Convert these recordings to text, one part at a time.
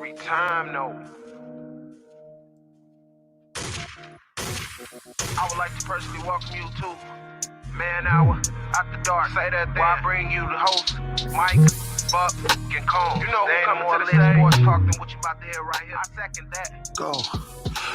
every time, though. I would like to personally welcome you to Man Hour After Dark. Say that thing. Why I bring you the host, Mike, Buck, and Cone. You know who coming to the stage. Sports talk than what you about to hear right here. I second that. Go.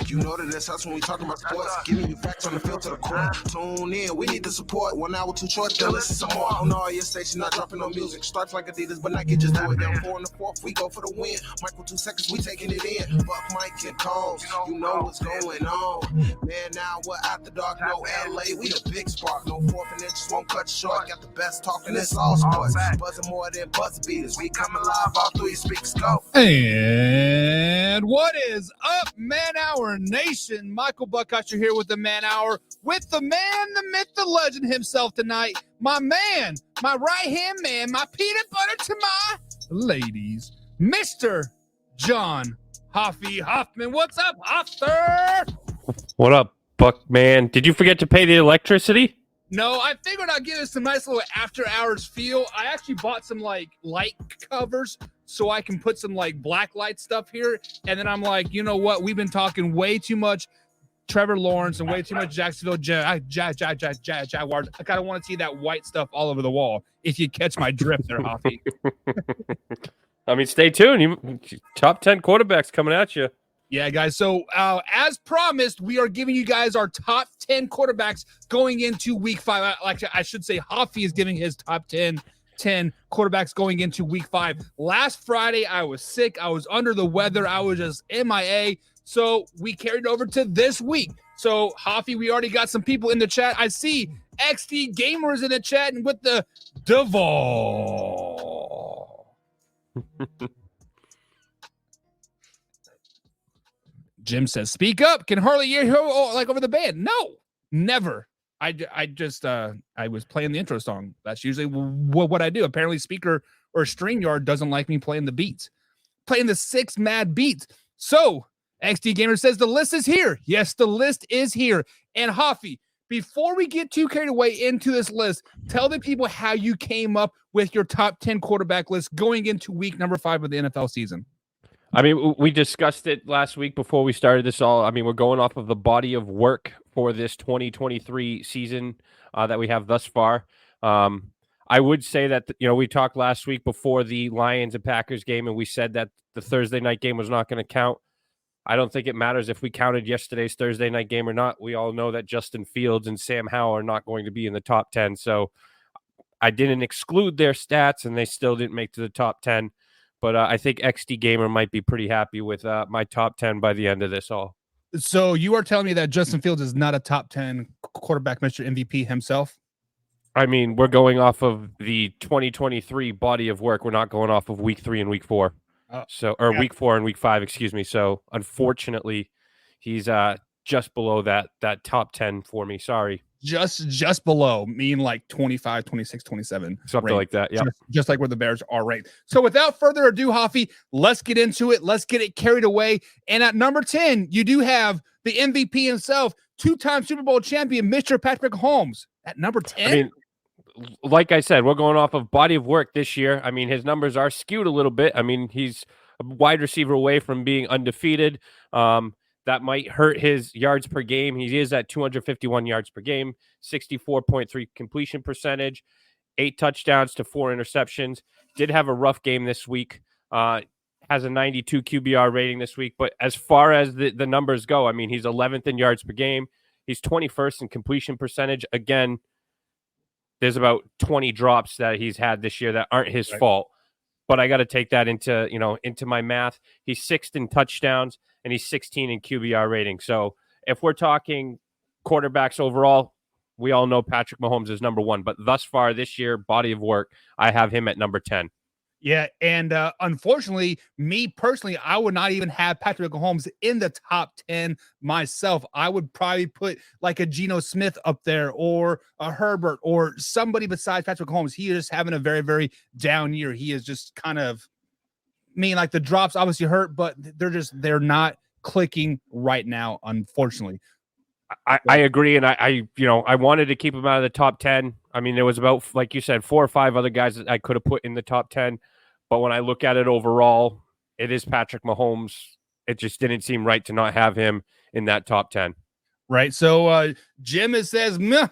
You know that that's us when we talking about sports. Giving you facts on the field to the court. Tune in, we need the support. 1 hour too short, then listen some more. On all your stations, not dropping no music. Stripes like Adidas, but Nike just do it. Down 4 in the 4th, we go for the win. Michael 2 seconds, we taking it in. Buck, Mike, and Combs, you know what's going on. Man, now we're After Dark, no LA, we the big spark. No 4th and inches won't cut you short. Got the best talking, it's all sports. Buzzing more than buzzer beaters. We coming live all through your speakers, go. And what is up, Man Hour Nation? Michael Buckhouse here with the Man Hour, with the man, the myth, the legend himself tonight. My man, my right-hand man, my peanut butter to my ladies, Mr. John Hoffy Hoffman. What's up, Hoffer? What up, Buck, man? Did you forget to pay the electricity? No, I figured I'd give us some nice little after-hours feel. I actually bought some, light covers so I can put some, black light stuff here. And then I'm like, you know what? We've been talking way too much Trevor Lawrence and way too much Jacksonville Jaguars. I kind of want to see that white stuff all over the wall, if you catch my drift there, Hoffy. I mean, stay tuned. Top 10 quarterbacks coming at you. Yeah, guys. So as promised, we are giving you guys our top 10 quarterbacks going into week 5. I should say Hoffy is giving his top 10 quarterbacks going into week 5. Last Friday, I was sick. I was under the weather. I was just MIA. So we carried over to this week. So Hoffy, we already got some people in the chat. I see XD Gamers in the chat and with the Duval. Jim says, speak up. Can hardly hear you over the band. No, never. I was playing the intro song. That's usually what I do. Apparently Speaker or StreamYard doesn't like me playing the beats. Playing the 6 mad beats. So XD Gamer says the list is here. Yes, the list is here. And Hoffy, before we get too carried away into this list, tell the people how you came up with your top 10 quarterback list going into week number 5 of the NFL season. I mean, we discussed it last week before we started this all. I mean, we're going off of the body of work for this 2023 season that we have thus far. I would say that, we talked last week before the Lions and Packers game, and we said that the Thursday night game was not going to count. I don't think it matters if we counted yesterday's Thursday night game or not. We all know that Justin Fields and Sam Howell are not going to be in the top 10. So I didn't exclude their stats, and they still didn't make to the top 10. But I think XD Gamer might be pretty happy with my top 10 by the end of this all. So you are telling me that Justin Fields is not a top 10 quarterback, Mr. MVP himself? I mean, we're going off of the 2023 body of work. We're not going off of week 3 and week 4. Week 4 and week 5, excuse me. So unfortunately, he's just below that top 10 for me. Sorry. Just below, mean like 25, 26, 27. Something like that, yeah. Just like where the Bears are ranked. So without further ado, Hoffy, let's get into it. Let's get it carried away. And at number 10, you do have the MVP himself, 2-time Super Bowl champion, Mr. Patrick Mahomes. At number 10? I mean, like I said, we're going off of body of work this year. I mean, his numbers are skewed a little bit. I mean, he's a wide receiver away from being undefeated. That might hurt his yards per game. He is at 251 yards per game, 64.3 completion percentage, 8 touchdowns to 4 interceptions. Did have a rough game this week. Has a 92 QBR rating this week. But as far as the numbers go, I mean, he's 11th in yards per game. He's 21st in completion percentage. Again, there's about 20 drops that he's had this year that aren't his fault. But I got to take that into my math. He's 6th in touchdowns, and he's 16 in QBR rating. So if we're talking quarterbacks overall, we all know Patrick Mahomes is number 1. But thus far this year, body of work, I have him at number 10. Yeah, and unfortunately, me personally, I would not even have Patrick Mahomes in the top 10 myself. I would probably put like a Geno Smith up there or a Herbert or somebody besides Patrick Mahomes. He is just having a very, very down year. He is just kind of, like the drops obviously hurt, but they're not clicking right now, unfortunately. I agree, and I wanted to keep him out of the top 10. I mean, there was about, like you said, 4 or 5 other guys that I could have put in the top 10. But when I look at it overall, it is Patrick Mahomes. It just didn't seem right to not have him in that top 10. Right. So Jim says, meh.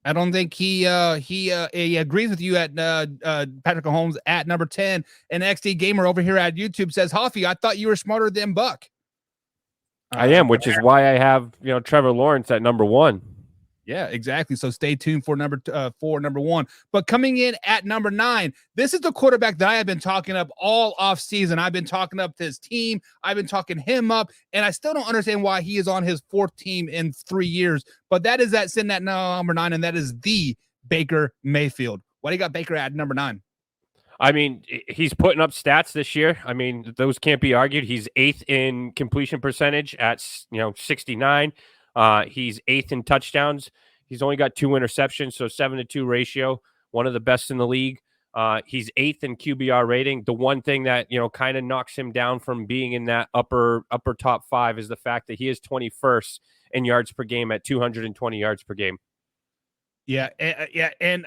I don't think he agrees with you at Patrick Mahomes at number 10. And XD Gamer over here at YouTube says, Hoffy, I thought you were smarter than Buck. I am, which is why I have Trevor Lawrence at number 1. Yeah, exactly. So stay tuned for number 1. But coming in at number 9, this is the quarterback that I have been talking up all off season. I've been talking up his team. I've been talking him up, and I still don't understand why he is on his 4th team in 3 years. But that is that sitting at number 9, and that is the Baker Mayfield. Why do you got Baker at number 9? I mean, he's putting up stats this year. I mean, those can't be argued. He's 8th in completion percentage at 69. He's 8th in touchdowns. He's only got 2 interceptions, so 7-to-2 ratio, one of the best in the league. He's 8th in QBR rating. The one thing that kind of knocks him down from being in that upper top 5 is the fact that he is 21st in yards per game at 220 yards per game. Yeah, and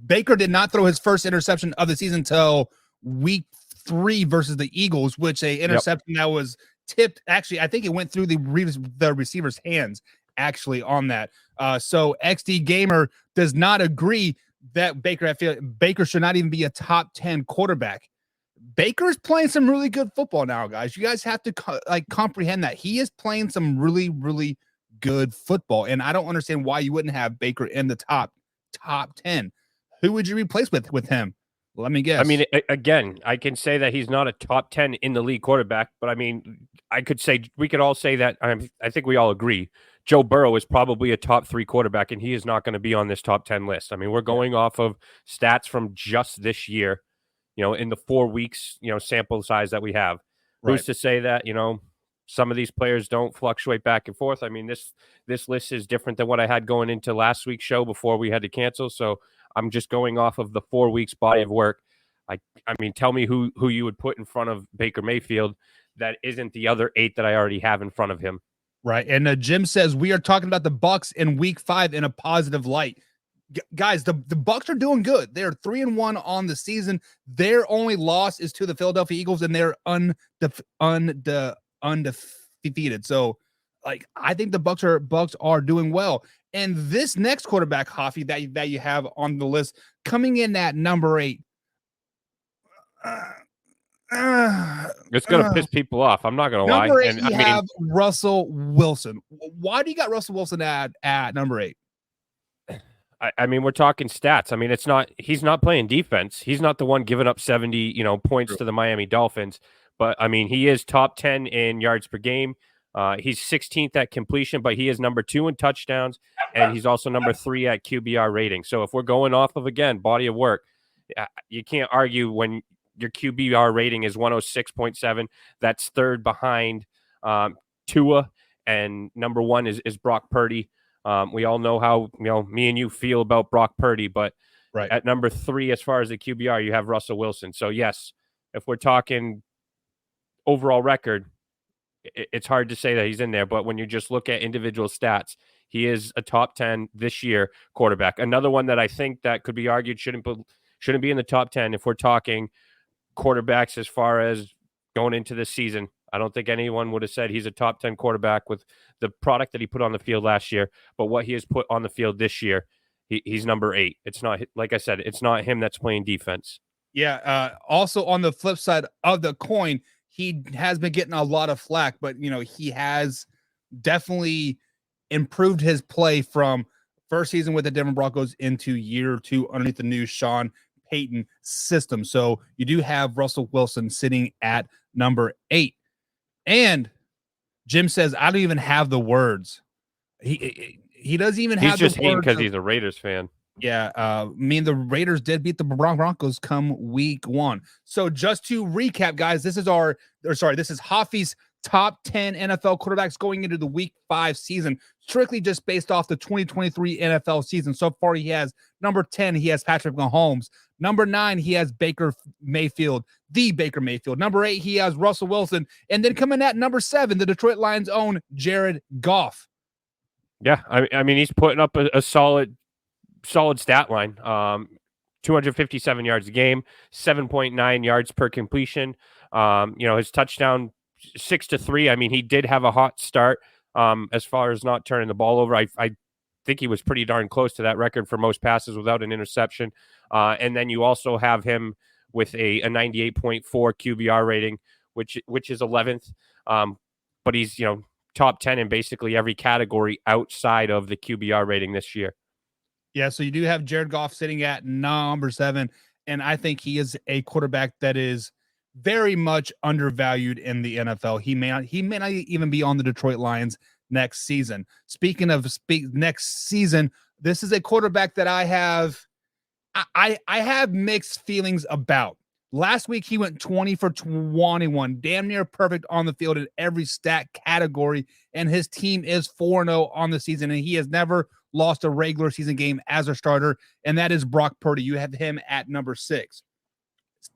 Baker did not throw his first interception of the season until week 3 versus the Eagles, which a interception that was tipped. Actually, I think it went through the receiver's hands actually on that. So XD Gamer does not agree that Baker should not even be a top 10 quarterback. Baker's playing some really good football now, guys. You guys have to comprehend that he is playing some really, really good football. And I don't understand why you wouldn't have Baker in the top 10. Who would you replace with him? Let me guess. I mean, again, I can say that he's not a top 10 in the league quarterback, but I mean, we could all say that. I think we all agree Joe Burrow is probably a top 3 quarterback, and he is not going to be on this top 10 list. I mean, we're going off of stats from just this year, in the 4 weeks, sample size that we have. Right. Who's to say that, some of these players don't fluctuate back and forth? I mean, this list is different than what I had going into last week's show before we had to cancel. So I'm just going off of the 4 weeks body of work. I mean, tell me who you would put in front of Baker Mayfield that isn't the other 8 that I already have in front of him. Right. And Jim says we are talking about the Bucs in week 5 in a positive light. Guys, the Bucs are doing good. They're 3-1 on the season. Their only loss is to the Philadelphia Eagles, and they're undefeated. So, I think the Bucs are doing well. And this next quarterback, Hoffy, that you have on the list, coming in at number 8. It's going to piss people off. I'm not going to lie. Number 8, you have Russell Wilson. Why do you got Russell Wilson at number 8? I mean, we're talking stats. I mean, he's not playing defense. He's not the one giving up 70, points to the Miami Dolphins. But I mean, he is top 10 in yards per game. He's 16th at completion, but he is number 2 in touchdowns, and he's also number 3 at QBR rating. So if we're going off of, again, body of work, you can't argue when your QBR rating is 106.7. That's 3rd behind Tua, and number 1 is Brock Purdy. We all know how me and you feel about Brock Purdy, but right at number 3 as far as the QBR, you have Russell Wilson. So yes, if we're talking overall record, it's hard to say that he's in there. But when you just look at individual stats, he is a top 10 this year quarterback. Another one that I think that could be argued shouldn't be in the top 10 if we're talking quarterbacks as far as going into this season. I don't think anyone would have said he's a top 10 quarterback with the product that he put on the field last year, but what he has put on the field this year, he's number 8. It's not, like I said, it's not him that's playing defense. Yeah. Also on the flip side of the coin, he has been getting a lot of flack, but he has definitely improved his play from first season with the Denver Broncos into year 2 underneath the new Sean Payton system. So you do have Russell Wilson sitting at number 8. And Jim says, I don't even have the words. He doesn't even have the words. He's just hating because he's a Raiders fan. Yeah. The Raiders did beat the Broncos come week 1. So just to recap, guys, this is Hoffy's top 10 NFL quarterbacks going into the week 5 season, strictly just based off the 2023 NFL season. So far, he has number 10, he has Patrick Mahomes. Number 9, he has Baker Mayfield, the Baker Mayfield. Number 8, he has Russell Wilson. And then coming at number 7, the Detroit Lions' own Jared Goff. Yeah, I mean, he's putting up a solid stat line. 257 yards a game, 7.9 yards per completion. His touchdown 6-3. I mean, he did have a hot start as far as not turning the ball over. I think he was pretty darn close to that record for most passes without an interception. And then you also have him with a 98.4 QBR rating, which is 11th. But he's, top 10 in basically every category outside of the QBR rating this year. Yeah, so you do have Jared Goff sitting at number 7, and I think he is a quarterback that is very much undervalued in the NFL. He may not even be on the Detroit Lions next season. Speaking of next season, this is a quarterback that I have mixed feelings about. Last week, he went 20 for 21, damn near perfect on the field in every stat category, and his team is 4-0 on the season, and he has never lost a regular season game as a starter, and that is Brock Purdy. You have him at number 6.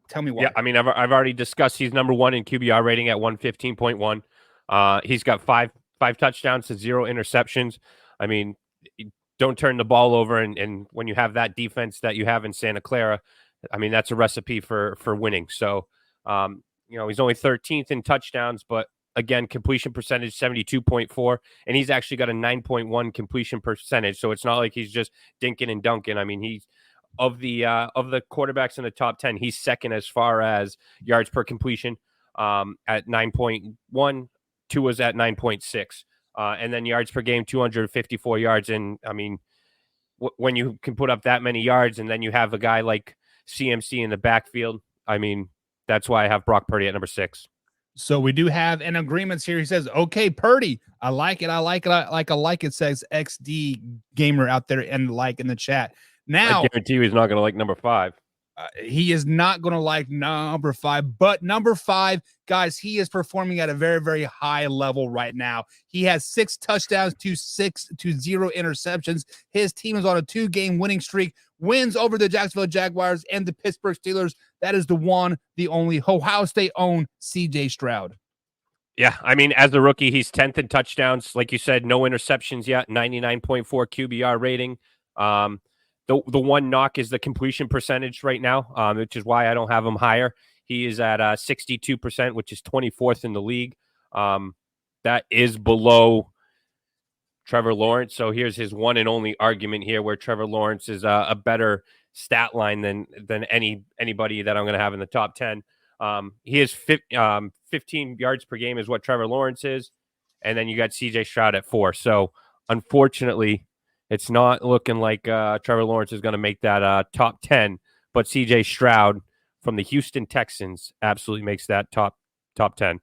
Tell me why. Yeah, I mean, I've already discussed he's number 1 in QBR rating at 115.1. He's got five touchdowns to 0 interceptions. I mean, don't turn the ball over, and when you have that defense that you have in Santa Clara, I mean, that's a recipe for winning. So, he's only 13th in touchdowns, but again, completion percentage 72.4, and he's actually got a 9.1 completion percentage. So it's not like he's just dinking and dunking. I mean, he's of the quarterbacks in the top 10, he's second as far as yards per completion at 9.1. Tua's at 9.6, and then yards per game 254 yards. And I mean, when you can put up that many yards, and then you have a guy like CMC in the backfield, I mean, that's why I have Brock Purdy at number 6. So we do have an agreement here. He says, okay, Purdy, I like it. I like it, says XD Gamer out there and in the chat. Now, I guarantee you he's not going to like number 5. He is not going to like number 5, but number 5, guys, he is performing at a very, very high level right now. He has 6 touchdowns to 0 interceptions. His team is on a 2-game winning streak, wins over the Jacksonville Jaguars and the Pittsburgh Steelers. That is the one, the only Ohio State owned CJ Stroud. Yeah, I mean, as a rookie, he's 10th in touchdowns. Like you said, no interceptions yet, 99.4 QBR rating. The one knock is the completion percentage right now, which is why I don't have him higher. He is at 62%, which is 24th in the league. That is below Trevor Lawrence. So here's his one and only argument here, where Trevor Lawrence is a better stat line than anybody that I'm going to have in the top 10. He is 15 yards per game is what Trevor Lawrence is. And then you got CJ Stroud at 4. So unfortunately, it's not looking like Trevor Lawrence is going to make that top 10, but CJ Stroud from the Houston Texans absolutely makes that top 10.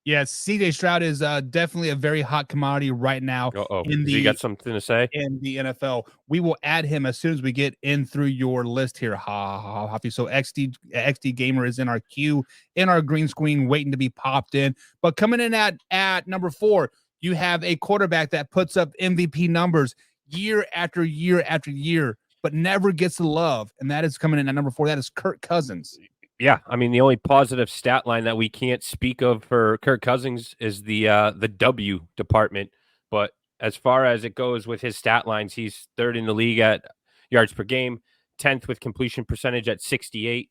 Yes, CJ Stroud is definitely a very hot commodity right now. You got something to say? In the NFL. We will add him as soon as we get in through your list here. So XD Gamer is in our queue, in our green screen, waiting to be popped in. But coming in at number 4, you have a quarterback that puts up MVP numbers year after year after year, but never gets the love. And that is coming in at number 4. That is Kirk Cousins. Yeah, I mean, the only positive stat line that we can't speak of for Kirk Cousins is the W department. But as far as it goes with his stat lines, he's 3rd in the league at yards per game, 10th with completion percentage at 68.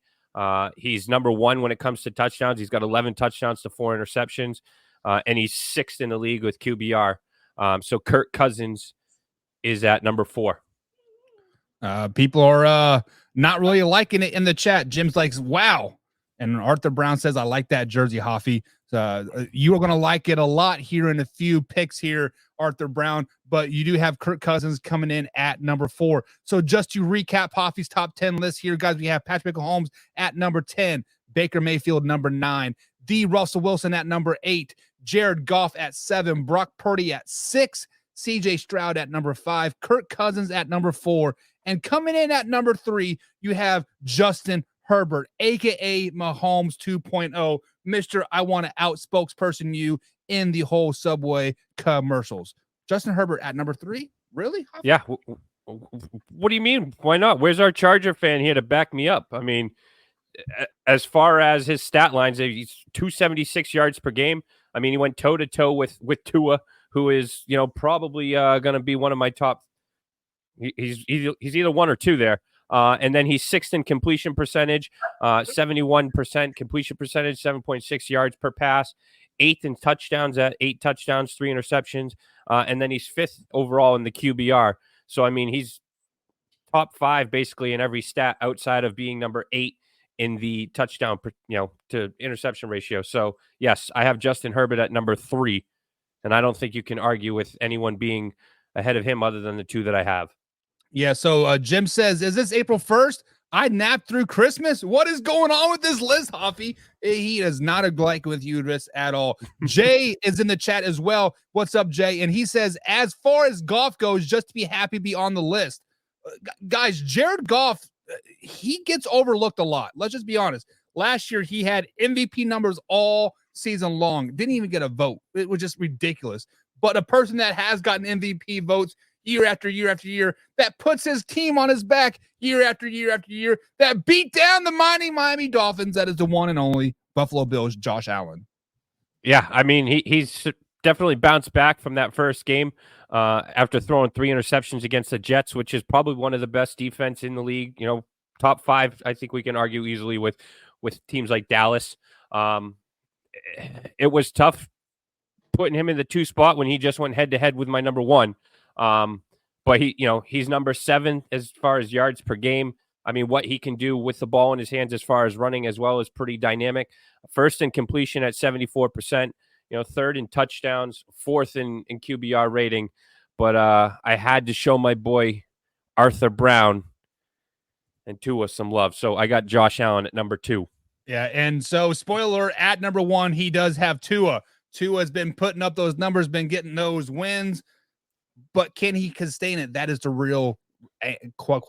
He's number 1 when it comes to touchdowns. He's got 11 touchdowns to 4 interceptions, and he's 6th in the league with QBR. So Kirk Cousins is at number 4. People are not really liking it in the chat. Jim's like, wow. And Arthur Brown says, I like that jersey, Hoffy. You are going to like it a lot here in a few picks here, Arthur Brown. But you do have Kirk Cousins coming in at number 4. So just to recap Hoffy's top 10 list here, guys, we have Patrick Mahomes at number 10, Baker Mayfield number 9, the Russell Wilson at number 8, Jared Goff at 7, Brock Purdy at 6, CJ Stroud at number 5, Kirk Cousins at number 4, and coming in at number 3, you have Justin Herbert, aka Mahomes 2.0, Mr. I want to out spokesperson you in the whole Subway commercials. Justin Herbert at number 3? Really? Yeah. What do you mean? Why not? Where's our Charger fan here to back me up? I mean, as far as his stat lines, he's 276 yards per game. I mean, he went toe to toe with Tua, who is, probably going to be one of my top. He's either 1 or 2 there. And then he's sixth in completion percentage, 71% completion percentage, 7.6 yards per pass, eighth in touchdowns at 8 touchdowns, 3 interceptions. And then he's fifth overall in the QBR. So, I mean, he's top 5 basically in every stat outside of being number 8 in the touchdown, to interception ratio. So, yes, I have Justin Herbert at number 3, and I don't think you can argue with anyone being ahead of him other than the 2 that I have. Yeah, so Jim says, is this April 1st? I napped through Christmas. What is going on with this list, Hoffy? He does not agree with you this at all. Jay is in the chat as well. What's up, Jay? And he says, as far as Goff goes, just to be happy to be on the list. Guys, Jared Goff, he gets overlooked a lot. Let's just be honest. Last year, he had MVP numbers all season long. Didn't even get a vote. It was just ridiculous. But a person that has gotten MVP votes year after year after year, that puts his team on his back year after year after year, that beat down the mighty Miami Dolphins, that is the one and only Buffalo Bills, Josh Allen. Yeah, I mean, he's definitely bounced back from that first game after throwing 3 interceptions against the Jets, which is probably one of the best defense in the league. Top 5, I think we can argue easily with teams like Dallas. It was tough putting him in the 2 spot when he just went head to head with my number 1. But he's number 7 as far as yards per game. I mean, what he can do with the ball in his hands as far as running as well is pretty dynamic. First in completion at 74%, third in touchdowns, fourth in QBR rating. But I had to show my boy Arthur Brown and Tua some love. So I got Josh Allen at number 2. Yeah, and so spoiler, at number 1, he does have Tua. Tua's been putting up those numbers, been getting those wins. But can he sustain it? That is the real quite.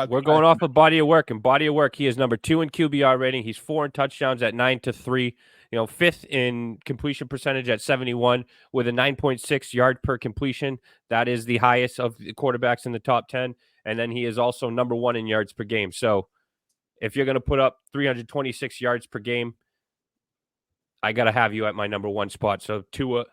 We're going off of body of work, and body of work, he is number 2 in QBR rating. He's 4 in touchdowns at 9-3. 5th in completion percentage at 71 with a 9.6 yard per completion. That is the highest of the quarterbacks in the top 10. And then he is also number 1 in yards per game. So if you're going to put up 326 yards per game, I got to have you at my number 1 spot. So Tua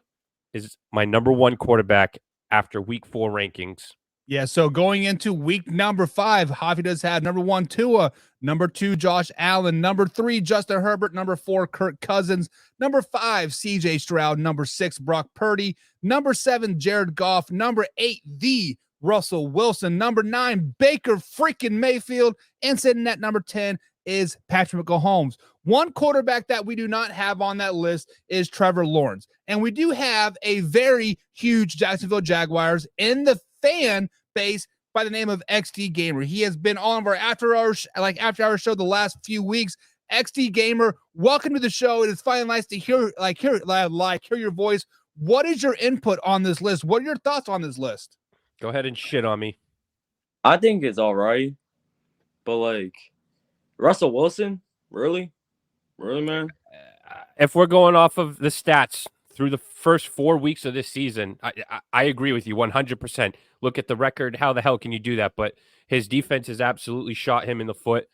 is my number 1 quarterback after week 4 rankings. Yeah, so going into week number 5, Javi does have number 1, Tua, number 2, Josh Allen, number 3, Justin Herbert, number 4, Kirk Cousins, number 5, CJ Stroud, number 6, Brock Purdy, number 7, Jared Goff, number 8, the Russell Wilson, number 9, Baker freaking Mayfield, and sitting at number 10 is Patrick Mahomes. One quarterback that we do not have on that list is Trevor Lawrence. And we do have a very huge Jacksonville Jaguars in the fan base by the name of XD Gamer. He has been on our after hour show the last few weeks. XD Gamer, welcome to the show. It is finally nice to hear your voice. What is your input on this list? What are your thoughts on this list? Go ahead and shit on me. I think it's all right. But Russell Wilson, really, man. If we're going off of the stats through the first 4 weeks of this season, I agree with you 100%. Look at the record. How the hell can you do that? But his defense has absolutely shot him in the foot.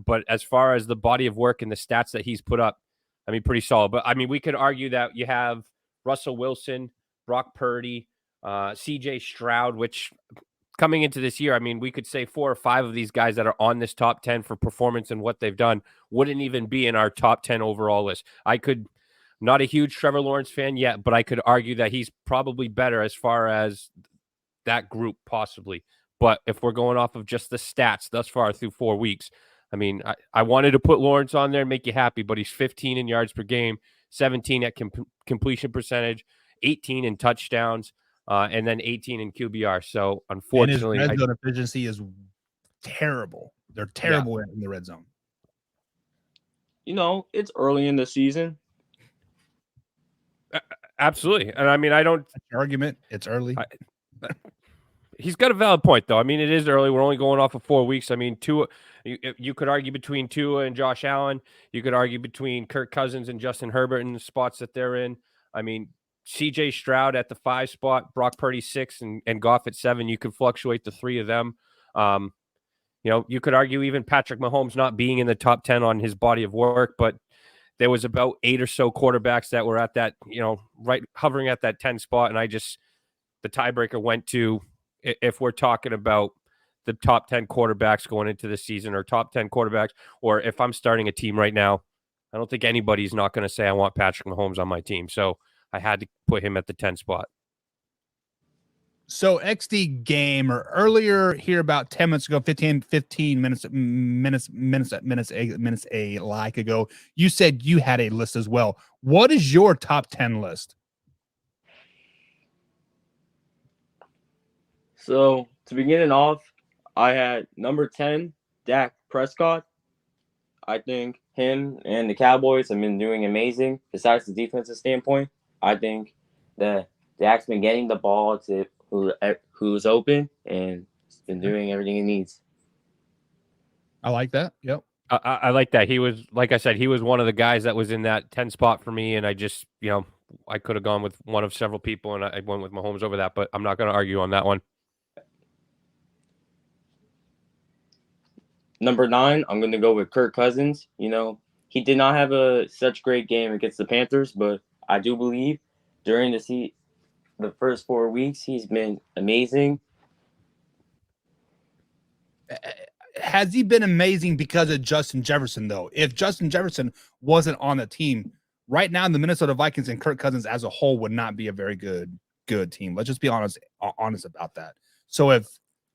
But as far as the body of work and the stats that he's put up, I mean, pretty solid. But I mean, we could argue that you have Russell Wilson, Brock Purdy, CJ Stroud, which coming into this year, I mean, we could say 4 or 5 of these guys that are on this top 10 for performance and what they've done wouldn't even be in our top 10 overall list. Not a huge Trevor Lawrence fan yet, but I could argue that he's probably better as far as that group possibly. But if we're going off of just the stats thus far through 4 weeks, I mean, I wanted to put Lawrence on there and make you happy, but he's 15 in yards per game, 17 at completion percentage, 18 in touchdowns, and then 18 in QBR. So unfortunately, and his red zone efficiency is terrible. They're terrible in the red zone. It's early in the season. Absolutely. And I mean, I don't argument. It's early. He's got a valid point, though. I mean, it is early. We're only going off of 4 weeks. I mean, Tua, you could argue between Tua and Josh Allen. You could argue between Kirk Cousins and Justin Herbert in the spots that they're in. I mean, CJ Stroud at the 5 spot, Brock Purdy 6, and Goff at 7. You could fluctuate the 3 of them. You could argue even Patrick Mahomes not being in the top 10 on his body of work, but there was about 8 or so quarterbacks that were at that, right hovering at that 10 spot. And the tiebreaker went to, if we're talking about the top 10 quarterbacks going into the season, or top 10 quarterbacks, or if I'm starting a team right now, I don't think anybody's not going to say I want Patrick Mahomes on my team. So I had to put him at the 10 spot. So XD game or earlier here about 10 minutes ago, 15 minutes a like ago, you said you had a list as well. What is your top 10 list? So to begin it off, I had number 10, Dak Prescott. I think him and the Cowboys have been doing amazing. Besides the defensive standpoint, I think that Dak's been getting the ball to who's open and he's been doing everything he needs. I like that. Yep. I like that. He was, like I said, he was one of the guys that was in that 10 spot for me. And I just, I could have gone with one of several people, and I went with Mahomes over that, but I'm not going to argue on that one. Number 9, I'm going to go with Kirk Cousins. He did not have such great game against the Panthers, but I do believe during the first 4 weeks, he's been amazing. Has he been amazing because of Justin Jefferson, though? If Justin Jefferson wasn't on the team, right now the Minnesota Vikings and Kirk Cousins as a whole would not be a very good team. Let's just be honest about that. So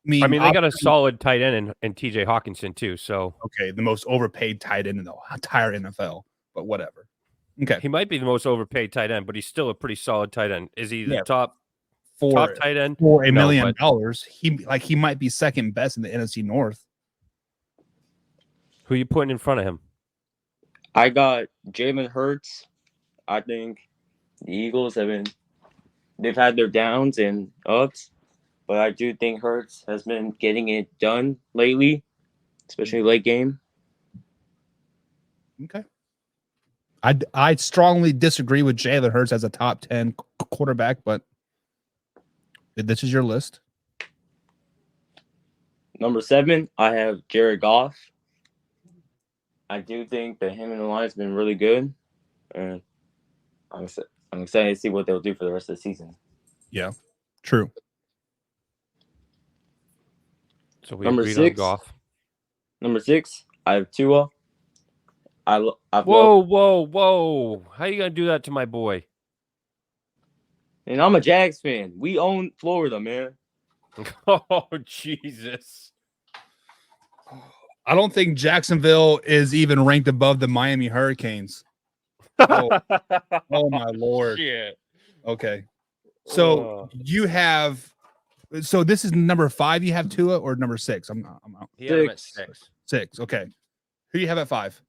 they got a solid tight end in TJ Hawkinson too. So okay, the most overpaid tight end in the entire NFL, but whatever. Okay, he might be the most overpaid tight end, but he's still a pretty solid tight end. Is he the top tight end for $1 million? He might be second best in the NFC North. Who are you putting in front of him? I got Jalen Hurts. I think the Eagles they've had their downs and ups, but I do think Hurts has been getting it done lately, especially late game. Okay. I strongly disagree with Jalen Hurts as a top 10 quarterback, but this is your list. Number 7, I have Jared Goff. I do think that him and the Lions have been really good, and I'm excited to see what they'll do for the rest of the season. Yeah, true. So we agreed on Goff. Number 6, I have Tua. Whoa! How you gonna do that to my boy? And I'm a Jags fan. We own Florida, man. Oh Jesus! I don't think Jacksonville is even ranked above the Miami Hurricanes. Oh my Lord! Shit. Okay, so you have. So this is number 5. You have Tua, or number 6? I'm out. He had him at 6. 6. Okay, who do you have at 5?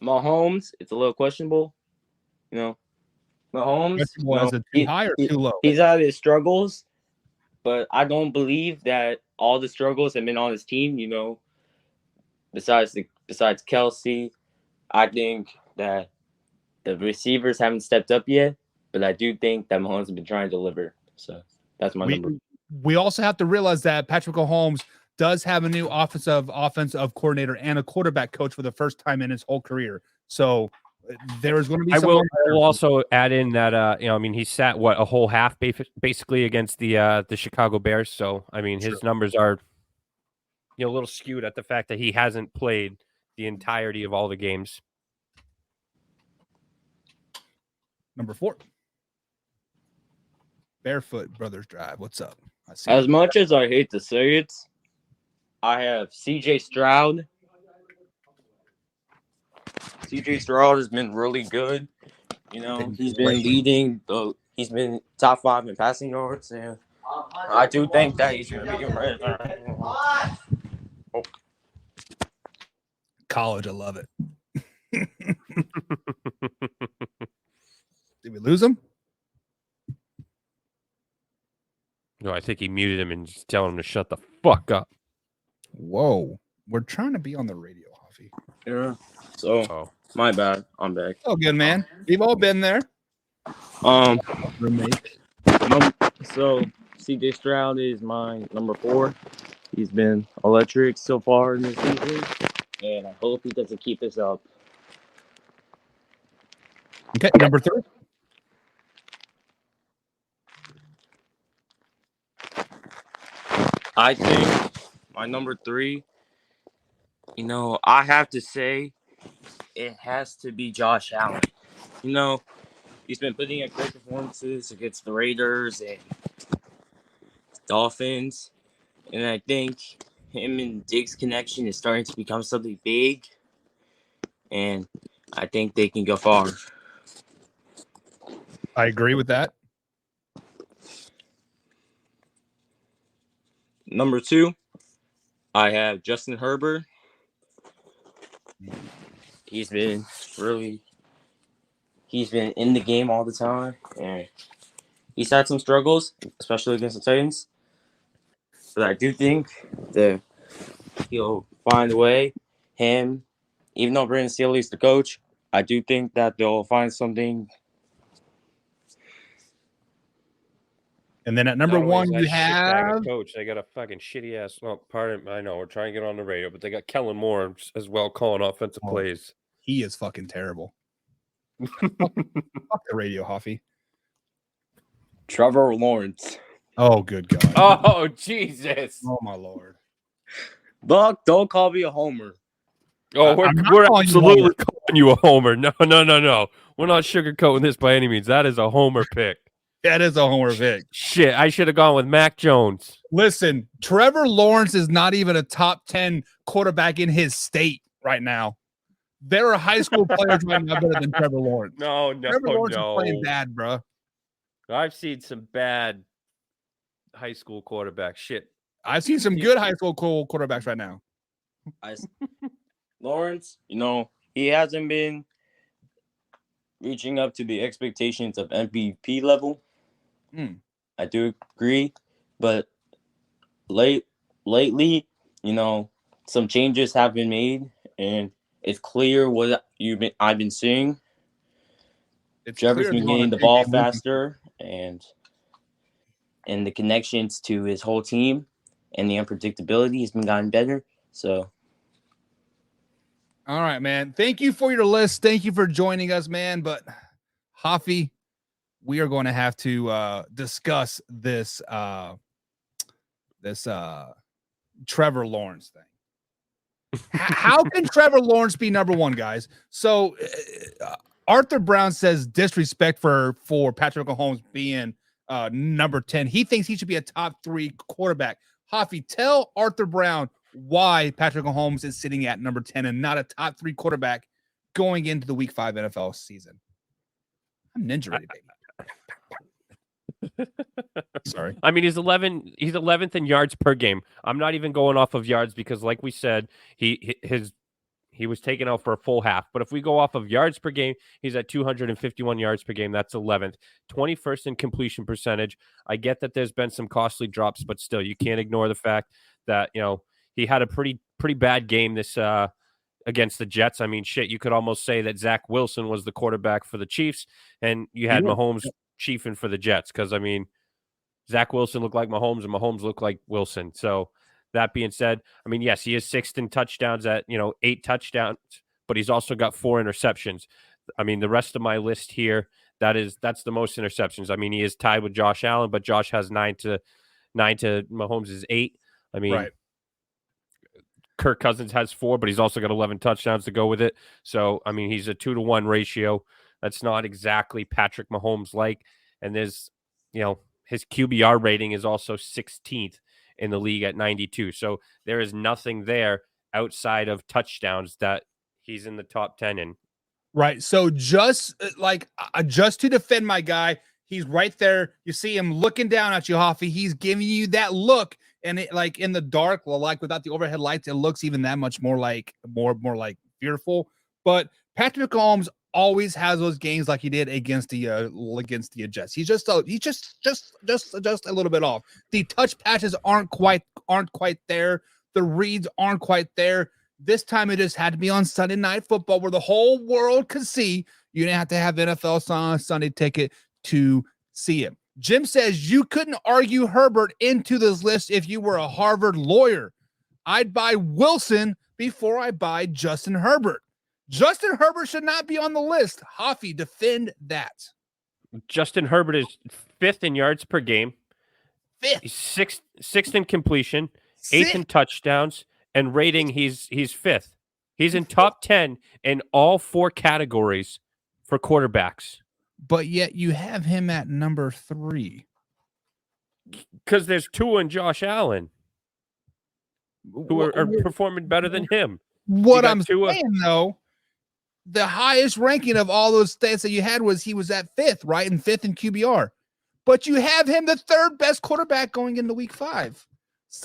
Mahomes, it's a little questionable. Mahomes, Was it too high or too low? He's had his struggles, but I don't believe that all the struggles have been on his team. Besides Kelsey, I think that the receivers haven't stepped up yet, but I do think that Mahomes has been trying to deliver. So that's my number. We also have to realize that Patrick Mahomes does have a new offensive coordinator and a quarterback coach for the first time in his whole career. So there is going to be. I will also add in that he sat a whole half basically against the Chicago Bears. So his numbers are a little skewed at the fact that he hasn't played the entirety of all the games. Number 4, Barefoot Brothers Drive. What's up? As much as I hate to say it, I have CJ Stroud. CJ Stroud has been really good. He's been leading. He's been top 5 in passing yards, and I do think that he's going to be right there. College, I love it. Did we lose him? No, I think he muted him and just telling him to shut the fuck up. Whoa. We're trying to be on the radio, Huffy. Yeah. So, my bad. I'm back. Oh, good, man. We've all been there. Roommate. So, CJ Stroud is my number 4. He's been electric so far in this season, and I hope he doesn't keep this up. Okay, number 3. I think my number 3, I have to say it has to be Josh Allen. He's been putting in great performances against the Raiders and Dolphins. And I think him and Diggs' connection is starting to become something big. And I think they can go far. I agree with that. Number 2, I have Justin Herbert. He's been in the game all the time, and he's had some struggles, especially against the Titans. But I do think that he'll find a way. Even though Brandon Staley's the coach, I do think that they'll find something. And then at number Not only is 1, that you shitbag have a coach. They got a fucking shitty ass. Well, pardon. I know we're trying to get on the radio, but they got Kellen Moore as well calling offensive plays. he is fucking terrible. Fuck the radio, Hoffy. Trevor Lawrence. Oh, good God. Oh Jesus! Oh my Lord. Buck, don't call me a homer. Oh, I'm not we're calling you a absolutely homer. calling you a homer. No. We're not sugarcoating this by any means. That is a homer pick. That is a homer pick. Shit, I should have gone with Mac Jones. Listen, Trevor Lawrence is not even a top 10 quarterback in his state right now. There are high school players right now better than Trevor Lawrence. No. Trevor Lawrence is playing bad, bro. I've seen some bad high school quarterbacks. Shit. I've seen some good high school quarterbacks right now. Lawrence, he hasn't been reaching up to the expectations of MVP level. I do agree, but lately, some changes have been made, and it's clear what I've been seeing. Trevor's been getting the ball faster, and the connections to his whole team and the unpredictability has been gotten better. So, all right, man. Thank you for your list. Thank you for joining us, man. But Hoffy, we are going to have to discuss this Trevor Lawrence thing. How can Trevor Lawrence be number 1, guys? So Arthur Brown says disrespect for Patrick Mahomes being number 10. He thinks he should be a top 3 quarterback. Hoffy, tell Arthur Brown why Patrick Mahomes is sitting at number 10 and not a top 3 quarterback going into the Week 5 NFL season. I'm ninja ready, baby. Sorry. I mean, he's 11th in yards per game. I'm not even going off of yards because, like we said, he was taken out for a full half. But if we go off of yards per game, he's at 251 yards per game. That's 11th. 21st in completion percentage. I get that there's been some costly drops, but still, you can't ignore the fact that, he had a pretty bad game this against the Jets. I mean, shit, you could almost say that Zach Wilson was the quarterback for the Chiefs, and you had Mahomes chiefing for the Jets because, I mean, Zach Wilson looked like Mahomes, and Mahomes looked like Wilson. So that being said, I mean, yes, he is 6th in touchdowns at 8 touchdowns, but he's also got 4 interceptions. I mean, the rest of my list here, that's the most interceptions. I mean, he is tied with Josh Allen, but Josh has 9 to Mahomes' 8. I mean, right. Kirk Cousins has 4, but he's also got 11 touchdowns to go with it. So, I mean, he's a 2-to-1 ratio. That's not exactly Patrick Mahomes like. And there's, his QBR rating is also 16th in the league at 92. So there is nothing there outside of touchdowns that he's in the top 10 in. Right. So just to defend my guy, he's right there. You see him looking down at you, Hoffy. He's giving you that look. And it, like in the dark, like without the overhead lights, it looks even that much more like fearful. But Patrick Mahomes always has those games like he did against the Jets. He's just a little bit off. The touch passes aren't quite there. The reads aren't quite there. This time it just had to be on Sunday Night Football where the whole world could see. You didn't have to have NFL Sunday ticket to see it. Jim says you couldn't argue Herbert into this list if you were a Harvard lawyer. I'd buy Wilson before I buy Justin Herbert. Justin Herbert should not be on the list. Hoffy, defend that. Justin Herbert is 5th in yards per game. fifth. He's sixth in completion, eighth in touchdowns, and rating he's fifth. He's in top 10 in all 4 categories for quarterbacks. But yet you have him at number 3. Because there's Tua and Josh Allen who are performing better than him. What got I'm Tua. saying, though, the highest ranking of all those stats that you had was he was at 5th, right? And 5th in QBR. But you have him the 3rd best quarterback going into week 5.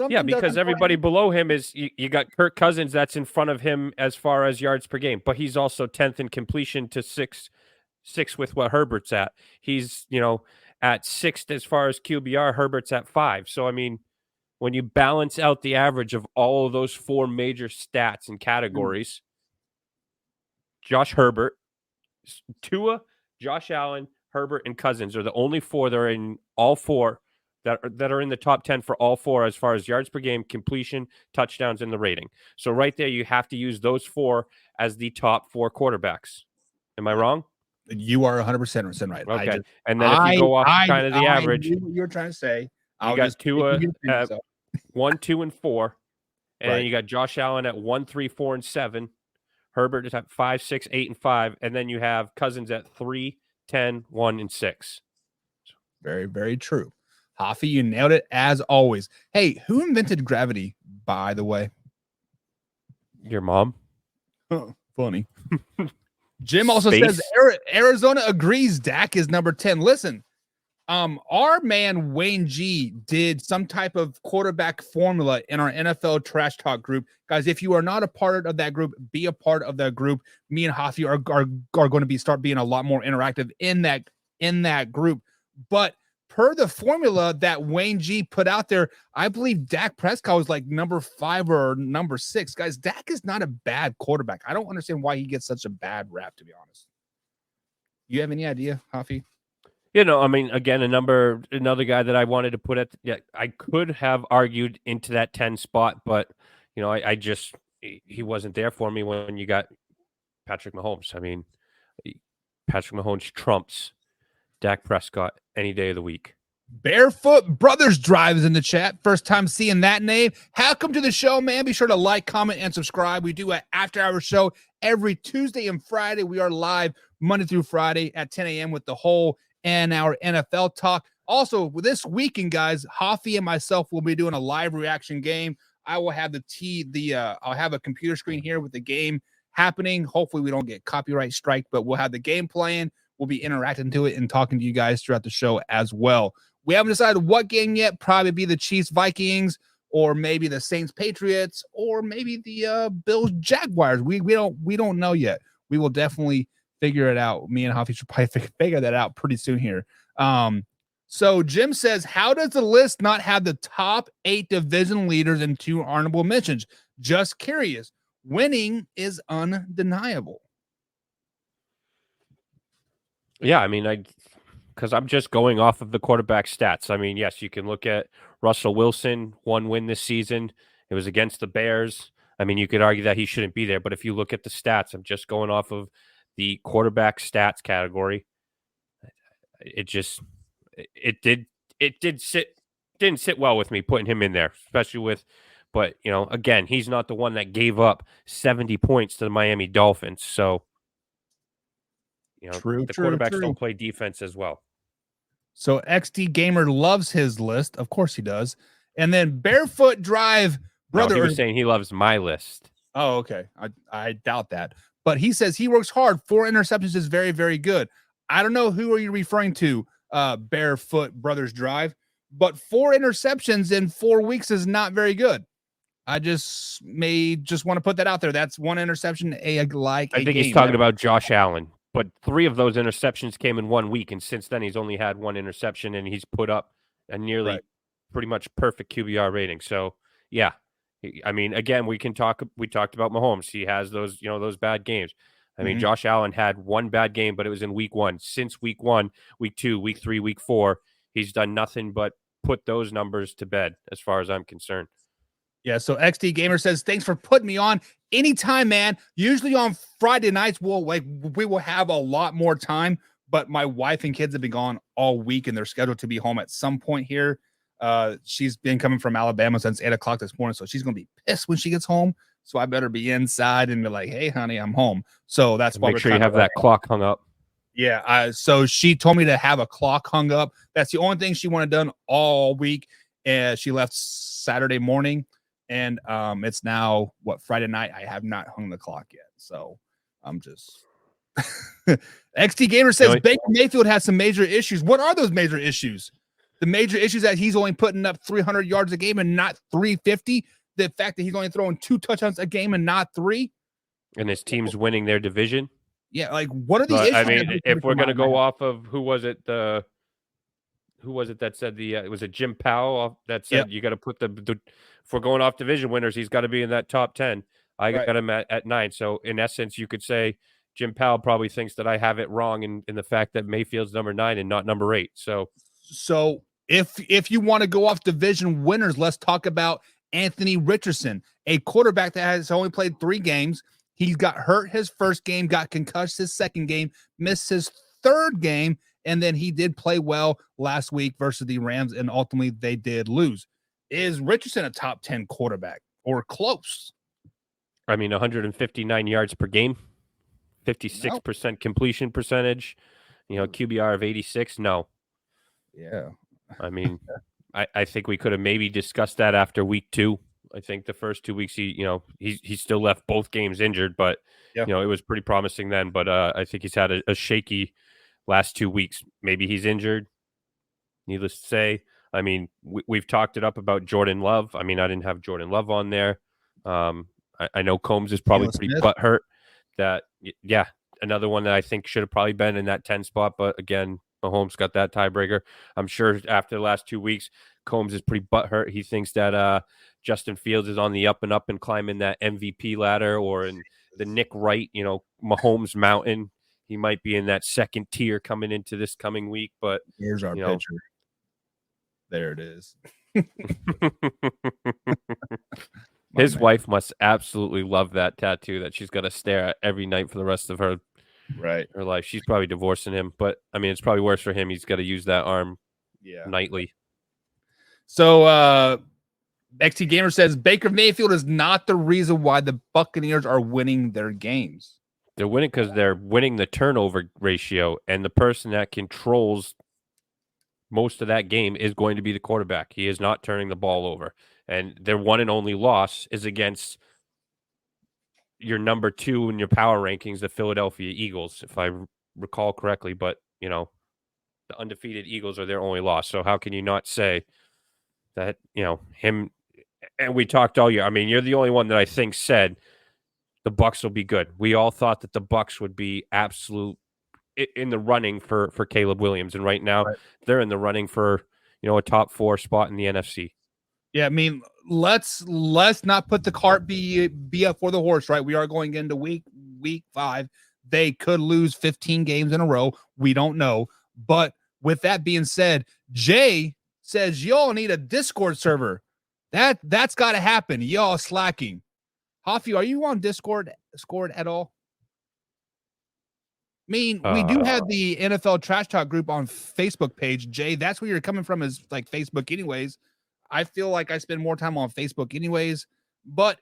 Yeah, because everybody below him is you got Kirk Cousins that's in front of him as far as yards per game, but he's also 10th in completion to 6th with what Herbert's at. He's, at 6th as far as QBR, Herbert's at 5. So, I mean, when you balance out the average of all of those 4 major stats and categories, Josh Herbert, Tua, Josh Allen, Herbert, and Cousins are the only 4 that are in all 4 that are in the top 10 for all 4 as far as yards per game, completion, touchdowns, and the rating. So right there, you have to use those 4 as the top 4 quarterbacks. Am I wrong? You are 100% right. Okay. And then if you go off kind of the average, you're trying to say, you got Tua at 1, 2, and 4. And then you got Josh Allen at 1, 3, 4, and 7. Herbert is at 5, 6, 8, and 5. And then you have Cousins at 3, 10, 1, and 6. Very, very true. Hoffy, you nailed it as always. Hey, who invented gravity, by the way? Your mom. Funny. Jim also says Arizona agrees Dak is number 10. Listen, our man Wayne G did some type of quarterback formula in our NFL Trash Talk group. Guys, if you are not a part of that group, be a part of that group. Me and Hoffy are going to start being a lot more interactive in that group. But per the formula that Wayne G put out there, I believe Dak Prescott was like number 5 or number 6. Guys, Dak is not a bad quarterback. I don't understand why he gets such a bad rap, to be honest. You have any idea, Hoffy? I mean, again, another guy that I wanted to put I could have argued into that 10 spot, but, he wasn't there for me when you got Patrick Mahomes. I mean, Patrick Mahomes trumps Dak Prescott any day of the week. Barefoot Brothers Drive is in the chat. First time seeing that name. Welcome to the show, man. Be sure to like, comment, and subscribe. We do an after-hour show every Tuesday and Friday. We are live Monday through Friday at 10 a.m. with the whole and our NFL talk. Also, this weekend, guys, Hoffy and myself will be doing a live reaction game. I will have I'll have a computer screen here with the game happening. Hopefully, we don't get copyright strike, but we'll have the game playing. We'll be interacting to it and talking to you guys throughout the show as well. We haven't decided what game yet. Probably be the Chiefs Vikings, or maybe the Saints Patriots, or maybe the Bills Jaguars. We don't know yet. We will definitely figure it out. Me and Hoffy should probably figure that out pretty soon here. So Jim says, how does the list not have the top 8 division leaders and 2 honorable mentions? Just curious. Winning is undeniable. Yeah, I mean, because I'm just going off of the quarterback stats. I mean, yes, you can look at Russell Wilson, 1 win this season. It was against the Bears. I mean, you could argue that he shouldn't be there, but if you look at the stats, I'm just going off of the quarterback stats category. Didn't sit well with me putting him in there, especially but again, he's not the one that gave up 70 points to the Miami Dolphins. So, quarterbacks don't play defense as well. So XD Gamer loves his list. Of course he does. And then Barefoot Drive, brother. No, he was saying he loves my list. Oh, okay. I doubt that. But he says he works hard. 4 interceptions is very, very good. I don't know who are you referring to, Barefoot Brothers Drive, but 4 interceptions in 4 weeks is not very good. I just want to put that out there. That's 1 interception. I think he's talking about Josh Allen, but 3 of those interceptions came in 1 week, and since then he's only had 1 interception, and he's put up a nearly pretty much perfect QBR rating. So yeah, I mean, again, we talked about Mahomes. He has those those bad games. I mean, Josh Allen had 1 bad game, but it was in week 1. Since week 1, week 2, week 3, week 4, he's done nothing but put those numbers to bed, as far as I'm concerned. Yeah, so XD Gamer says, thanks for putting me on. Anytime, man. Usually on Friday nights, we will have a lot more time, but my wife and kids have been gone all week, and they're scheduled to be home at some point here She's been coming from Alabama since 8:00 this morning, so she's gonna be pissed when she gets home. So I better be inside and be like, "Hey, honey, I'm home." So that's why Make we're sure you trying have to that clock hung up. Yeah. So she told me to have a clock hung up. That's the only thing she wanted done all week. And she left Saturday morning, and it's now Friday night. I have not hung the clock yet, so I'm just. XT Gamer says Baker Mayfield has some major issues. What are those major issues? The major issues that he's only putting up 300 yards a game and not 350. The fact that he's only throwing 2 touchdowns a game and not 3. And his team's winning their division. Yeah, like what are the But, issues? I mean, if we're gonna go off of who was it that said it was a Jim Powell that said you got to put the if we're going off division winners, he's got to be in that top 10. I got him at 9. So in essence, you could say Jim Powell probably thinks that I have it wrong in the fact that Mayfield's number 9 and not number 8. So if you want to go off division winners, let's talk about Anthony Richardson, a quarterback that has only played 3 games. He got hurt his first game, got concussed his second game, missed his third game, and then he did play well last week versus the Rams, and ultimately they did lose. Is Richardson a top 10 quarterback or close? I mean, 159 yards per game, 56% completion percentage, QBR of 86. No. Yeah. I mean, I think we could have maybe discussed that after week 2. I think the first 2 weeks he still left both games injured, but it was pretty promising then. But I think he's had a shaky last 2 weeks. Maybe he's injured. Needless to say, I mean, we've talked it up about Jordan Love. I mean, I didn't have Jordan Love on there. I know Combs is probably pretty butthurt. That another one that I think should have probably been in that 10 spot, but again, Mahomes got that tiebreaker. I'm sure after the last 2 weeks, Combs is pretty butthurt. He thinks that Justin Fields is on the up and climbing that MVP ladder, or in the Nick Wright, Mahomes mountain. He might be in that second tier coming into this coming week. But here's our picture. There it is. His wife must absolutely love that tattoo that she's got to stare at every night for the rest of her life. She's probably divorcing him, but I mean, it's probably worse for him. He's got to use that arm nightly. So XT Gamer says Baker Mayfield is not the reason why the Buccaneers are winning their games. They're winning because they're winning the turnover ratio, and the person that controls most of that game is going to be the quarterback. He is not turning the ball over, and their one and only loss is against your number 2 in your power rankings, the Philadelphia Eagles, if I recall correctly. But the undefeated Eagles are their only loss. So how can you not say that him? And we talked all year. I mean, you're the only one that I think said the Bucs will be good. We all thought that the Bucs would be absolute in the running for Caleb Williams, and right now they're in the running for a top 4 spot in the NFC. Yeah, I mean, let's not put the cart be up for the horse, right? We are going into week 5. They could lose 15 games in a row. We don't know. But with that being said, Jay says y'all need a Discord server. That's got to happen. Y'all slacking. Hoffy, are you on Discord at all? I mean, we do have the NFL Trash Talk group on Facebook page. Jay, that's where you're coming from, is like Facebook anyways. I feel like I spend more time on Facebook anyways. But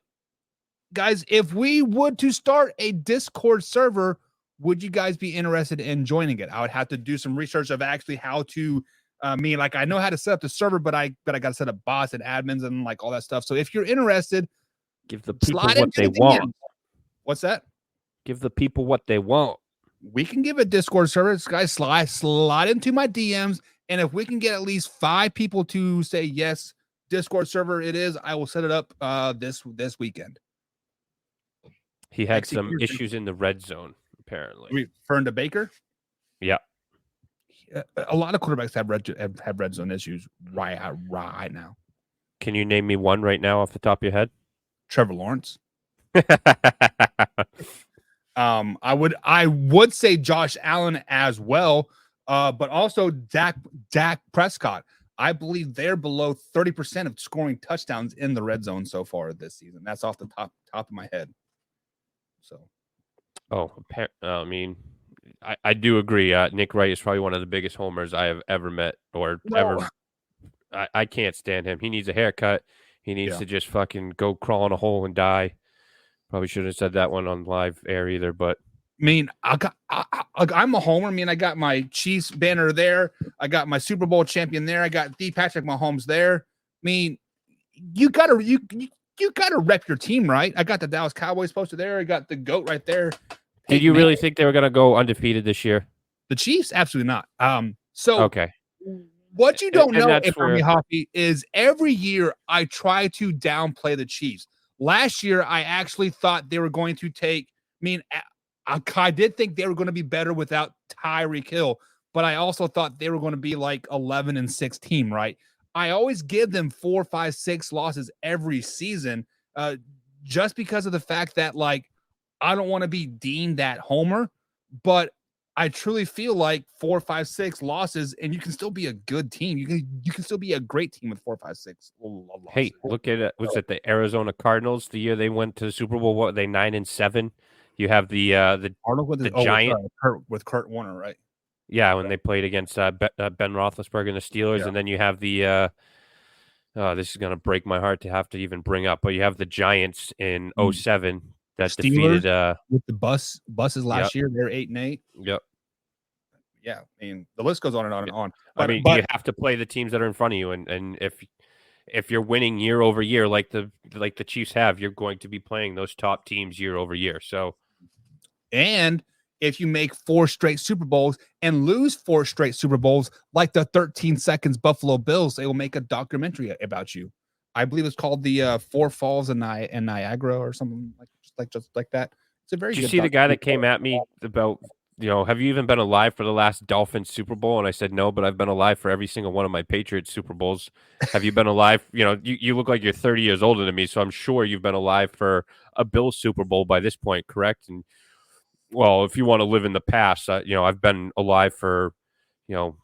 guys, if we would to start a Discord server, would you guys be interested in joining it? I would have to do some research of actually how to I know how to set up the server, but I got to set up bots and admins and like all that stuff. So if you're interested, give the people what they want. What's that? Give the people what they want. We can give a Discord server. Guys, slide into my DMs, and if we can get at least 5 people to say yes, Discord server it is, I will set it up this weekend. He had some issues in the red zone, apparently. Referring to Baker? Yeah. A lot of quarterbacks have red zone issues right now. Can you name me one right now off the top of your head? Trevor Lawrence. I would say Josh Allen as well, but also Dak Prescott. I believe they're below 30% of scoring touchdowns in the red zone so far this season. That's off the top of my head. So, I mean, I do agree. Nick Wright is probably one of the biggest homers I have ever met or ever I can't stand him. He needs a haircut. He needs Yeah. to just fucking go crawl in a hole and die. Probably shouldn't have said that one on live air either, but I mean, I'm a homer. I mean, I got my Chiefs banner there. I got my Super Bowl champion there. I got the Patrick Mahomes there. I mean, you gotta rep your team, right? I got the Dallas Cowboys posted there. I got the GOAT right there. did you really think they were gonna go undefeated this year? The Chiefs? Absolutely not. So Okay. what you don't And know, that's Ibrahim Hoppy, is every year I try to downplay the Chiefs. Last year, I actually thought they were going to take. I mean, I did think they were going to be better without Tyreek Hill, but I also thought they were going to be like 11-16, right? I always give them 4, 5, 6 losses every season, just because of the fact that, like, I don't want to be deemed that homer, but I truly feel like 4, 5, 6 losses, and you can still be a good team. You can still be a great team with 4, 5, 6 losses. Hey, look at it. Was it the Arizona Cardinals the year they went to the Super Bowl? What were they 9-7? You have the Arnold with the Giant with Kurt Warner, right? yeah, when they played against Ben Roethlisberger and the Steelers, and then you have the this is gonna break my heart to have to even bring up, but you have the Giants in 07 that Steelers defeated with the buses last year. They're 8-8. Yep. Yeah, I mean the list goes on and on and on. I mean, you have to play the teams that are in front of you, and if you're winning year over year like the Chiefs have, you're going to be playing those top teams year over year. So, and if you make 4 straight Super Bowls and lose 4 straight Super Bowls, like the 13 seconds Buffalo Bills, they will make a documentary about you. I believe it's called the 4 Falls in Niagara or something just like that. It's a very. Did you good see the guy that came at me about, have you even been alive for the last Dolphins Super Bowl? And I said no, but I've been alive for every single one of my Patriots Super Bowls. Have you been alive? You look like you're 30 years older than me, so I'm sure you've been alive for a Bills Super Bowl by this point, correct? And well, if you want to live in the past, I've been alive for, I don't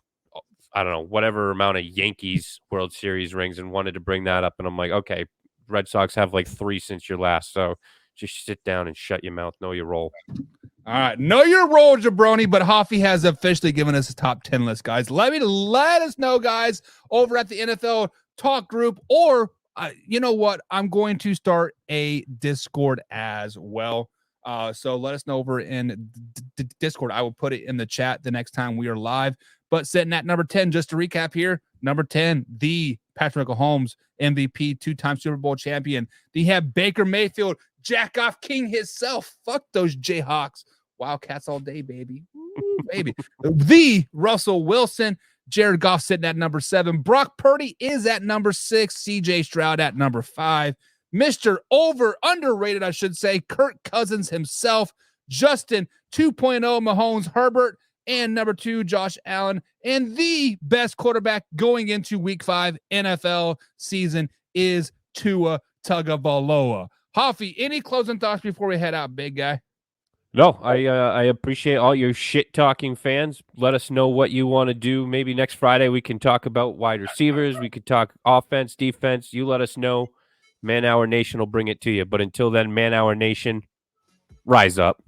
know, whatever amount of Yankees World Series rings, and wanted to bring that up. And I'm like, okay, Red Sox have like 3 since your last. So just sit down and shut your mouth. Know your role. All right. Know your role, jabroni, but Hoffy has officially given us a top 10 list, guys. Let us know, guys, over at the NFL Talk group, or you know what? I'm going to start a Discord as well. So let us know over in Discord. I will put it in the chat the next time we are live. But sitting at number 10, just to recap here, number 10, the Patrick Mahomes, MVP, 2-time Super Bowl champion. They have Baker Mayfield, Jack-off King himself. Fuck those Jayhawks. Wildcats all day, baby. Ooh, baby. The Russell Wilson, Jared Goff sitting at number 7. Brock Purdy is at number 6. CJ Stroud at number 5. Mr. Underrated, I should say, Kirk Cousins himself, Justin 2.0 Mahomes Herbert, and number 2, Josh Allen. And the best quarterback going into week 5 NFL season is Tua Tagovailoa. Hoffy, any closing thoughts before we head out, big guy? No, I appreciate all your shit-talking fans. Let us know what you want to do. Maybe next Friday we can talk about wide receivers. We could talk offense, defense. You let us know. Man Hour Nation will bring it to you. But until then, Man Hour Nation, rise up.